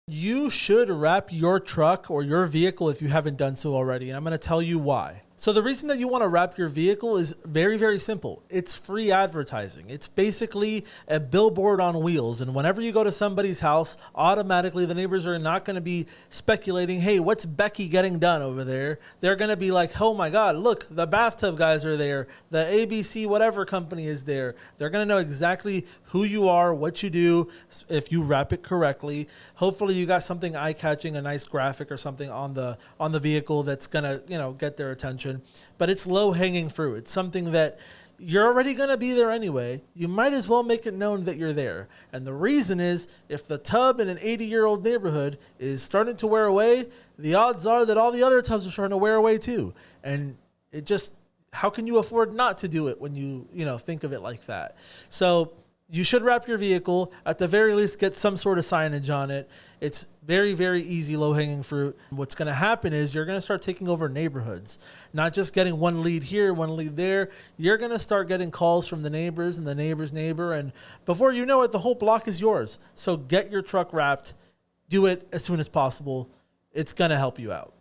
You should wrap your truck or your vehicle if you haven't done so already. And I'm going to tell you why. So the reason that you want to wrap your vehicle is very, very simple. It's free advertising. It's basically a billboard on wheels. And whenever you go to somebody's house, automatically the neighbors are not going to be speculating, hey, what's Becky getting done over there? They're going to be like, oh my God, look, the Bathtub Guys are there. The ABC whatever company is there. They're going to know exactly who you are, what you do, if you wrap it correctly. Hopefully you got something eye-catching, a nice graphic or something on the vehicle that's going to, get their attention. But it's low-hanging fruit. It's something that you're already going to be there anyway. You might as well make it known that you're there. And the reason is, if the tub in an 80-year-old neighborhood is starting to wear away, the odds are that all the other tubs are starting to wear away too. And it just, how can you afford not to do it when you think of it like that? So you should wrap your vehicle. At the very least, get some sort of signage on it. It's very, very easy, low-hanging fruit. What's going to happen is you're going to start taking over neighborhoods, not just getting one lead here, one lead there. You're going to start getting calls from the neighbors and the neighbor's neighbor, and before you know it, the whole block is yours. So get your truck wrapped. Do it as soon as possible. It's going to help you out.